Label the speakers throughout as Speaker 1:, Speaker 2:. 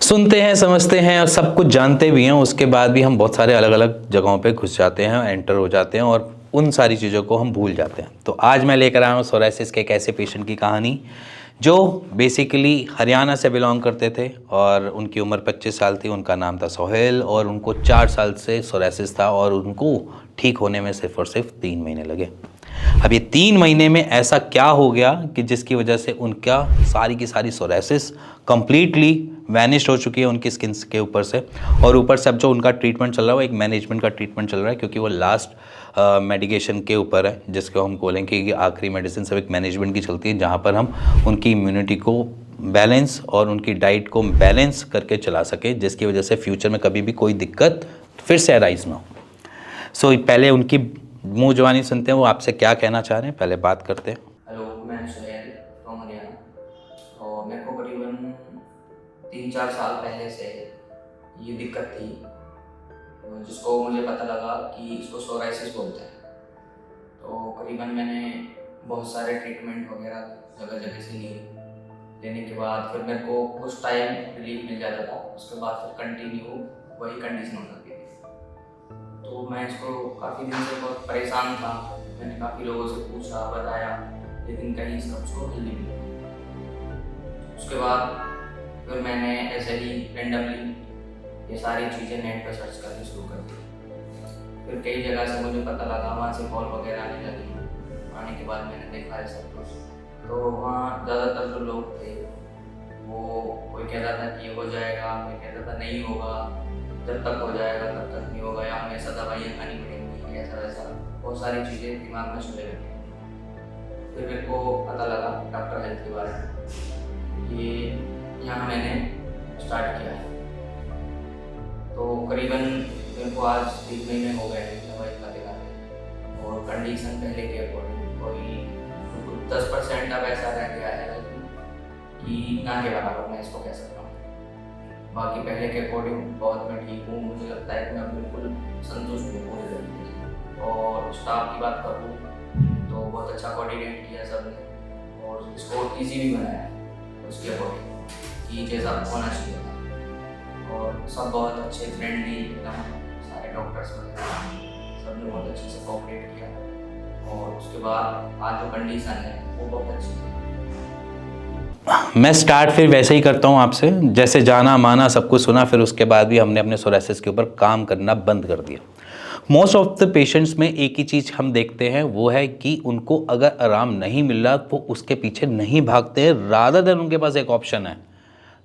Speaker 1: सुनते हैं, समझते हैं और सब कुछ जानते भी हैं, उसके बाद भी हम बहुत सारे अलग अलग जगहों पे घुस जाते हैं, एंटर हो जाते हैं और उन सारी चीज़ों को हम भूल जाते हैं। तो आज मैं लेकर आया हूँ सोराइसिस के एक ऐसे पेशेंट की कहानी जो बेसिकली हरियाणा से बिलोंग करते थे और उनकी उम्र 25 साल थी। उनका नाम था सोहेल और उनको 4 साल से सोराइसिस था और उनको ठीक होने में सिर्फ और सिर्फ 3 महीने लगे। अब ये 3 महीने में ऐसा क्या हो गया कि जिसकी वजह से उनका सारी की सारी सोराइसिस कंप्लीटली वैनिश हो चुकी है उनकी स्किन के ऊपर से। और ऊपर से अब जो उनका ट्रीटमेंट चल रहा है वो एक मैनेजमेंट का ट्रीटमेंट चल रहा है, क्योंकि वो लास्ट मेडिकेशन के ऊपर है, जिसको हम बोलेंगे कि आखिरी मेडिसिन सब एक मैनेजमेंट की चलती है, जहाँ पर हम उनकी इम्यूनिटी को बैलेंस और उनकी डाइट को बैलेंस करके चला सके, जिसकी वजह से फ्यूचर में कभी भी कोई दिक्कत फिर से अराइज ना हो। सो पहले उनकी मुँह जवानी सुनते हैं, वो आपसे क्या कहना चाह रहे हैं, पहले बात करते हैं।
Speaker 2: हेलो, मैं सोहेल फ्रॉम हरियाणा। और मेरे को करीबन 3-4 साल पहले से ये दिक्कत थी, जिसको मुझे पता लगा कि इसको सोराइसिस बोलते हैं। तो करीबन मैंने बहुत सारे ट्रीटमेंट वगैरह जगह जगह से लिए। लेने के बाद फिर मेरे को कुछ टाइम रिलीफ मिल जाता था, उसके बाद फिर कंटिन्यू वही कंडीशन हो जाती थी। तो मैं इसको काफ़ी दिन से बहुत परेशान था। मैंने काफ़ी लोगों से पूछा, बताया, लेकिन कहीं इसका उसको हल नहीं मिला। उसके बाद फिर मैंने ऐसे ही रेंडमली ये सारी चीज़ें नेट पर सर्च करनी शुरू कर दी। फिर कई जगह से मुझे पता लगा, वहाँ से कॉल वगैरह आने लगी। आने के बाद मैंने देखा है सब कुछ। तो वहाँ ज़्यादातर जो लोग थे वो कोई कहता था कि ये हो जाएगा, कोई कहता था नहीं होगा, जब तक हो जाएगा तब तक नहीं होगा, या हमेशा दवाइयाँ खानी पड़ेंगी, ऐसा वैसा बहुत सारी चीज़ें दिमाग में चलने लगी। फिर मेरे को पता लगा डॉक्टर हेल्थ के बारे में, ये यहाँ मैंने स्टार्ट किया है। तो करीबन मेरे को आज 3 महीने हो गए हैं दवाई खाते खाते, और कंडीशन पहले के अकॉर्डिंग कोई 10% अब ऐसा रह गया है कि ना के बराबर मैं इसको कह सकता हूँ। बाकी पहले के अकॉर्डिंग बहुत मैं ठीक हूँ। मुझे लगता है कि मैं बिल्कुल संतुष्ट हूँ पूरे तरीके से। और स्टाफ की बात करूँ तो बहुत अच्छा कोऑर्डिनेट किया सबने, और इसको ईजी भी बनाया उसके अकॉर्डिंग कि जैसा होना चाहिए था। और सब बहुत अच्छे फ्रेंडली एकदम, सारे डॉक्टर्स वगैरह सबने बहुत अच्छे से कोऑपरेट किया। और उसके बाद आज जो कंडीशन है वो बहुत अच्छी है।
Speaker 1: मैं स्टार्ट फिर वैसे ही करता हूँ आपसे, जैसे जाना माना सब कुछ सुना, फिर उसके बाद भी हमने अपने सोराइसिस के ऊपर काम करना बंद कर दिया। मोस्ट ऑफ द पेशेंट्स में एक ही चीज़ हम देखते हैं, वो है कि उनको अगर आराम नहीं मिल रहा तो उसके पीछे नहीं भागते हैं, रादर देन उनके पास एक ऑप्शन है।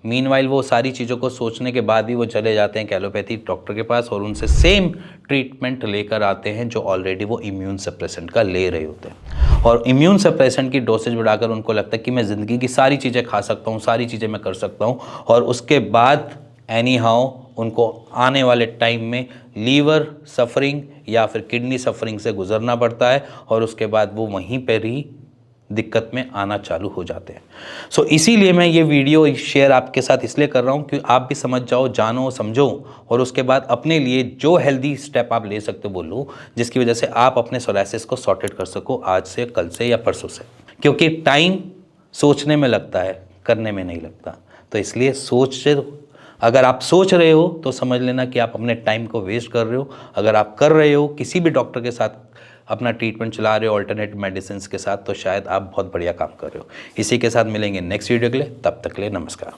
Speaker 1: मीनवाइल वो सारी चीज़ों को सोचने के बाद भी वो चले जाते हैं एलोपैथी डॉक्टर के पास और उनसे सेम ट्रीटमेंट लेकर आते हैं जो ऑलरेडी वो इम्यून सप्रेसेंट का ले रहे होते हैं। और इम्यून सप्रेसेंट की डोसेज बढ़ाकर उनको लगता है कि मैं ज़िंदगी की सारी चीज़ें खा सकता हूँ, सारी चीज़ें मैं कर सकता हूँ, और उसके बाद एनी हाउ उनको आने वाले टाइम में लीवर सफरिंग या फिर किडनी सफरिंग से गुजरना पड़ता है, और उसके बाद वो वहीं पर ही दिक्कत में आना चालू हो जाते हैं। सो इसीलिए मैं ये वीडियो शेयर आपके साथ इसलिए कर रहा हूँ कि आप भी समझ जाओ, जानो, समझो, और उसके बाद अपने लिए जो हेल्दी स्टेप आप ले सकते हो वो लो, जिसकी वजह से आप अपने सोराइसिस को सॉर्टेड कर सको आज से, कल से या परसों से। क्योंकि टाइम सोचने में लगता है, करने में नहीं लगता। तो इसलिए अगर आप सोच रहे हो तो समझ लेना कि आप अपने टाइम को वेस्ट कर रहे हो। अगर आप कर रहे हो किसी भी डॉक्टर के साथ अपना ट्रीटमेंट चला रहे हो ऑल्टरनेट मेडिसिन के साथ, तो शायद आप बहुत बढ़िया काम कर रहे हो। इसी के साथ मिलेंगे नेक्स्ट वीडियो के लिए, तब तक के लिए नमस्कार।